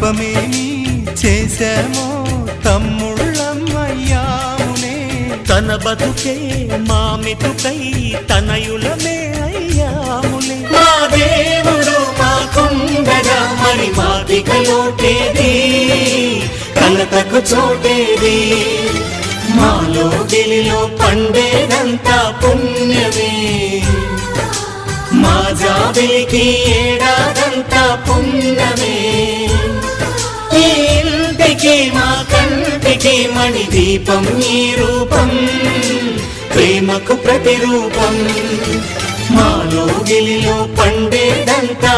పాపమేమి చేశామో తమ్ముళ్ళమయ్యామునే. తన బతుకే మామితుకై తనయులమే అయ్యాములే. మా దేవుడు మాకుండగా మరి మాదిక లోటేది, కలతకు చోటేది. మాలో గిలిలో పండేదంతా పుణ్యమే, మా జాబిలికి ఏడాదంతా పుణ్యమే. ఈ ఇంటికి మా కంటికి మణి దీపం ఈ రూపం, ప్రేమకు ప్రతిరూపం. మాలో గిలిలో పండేదంతా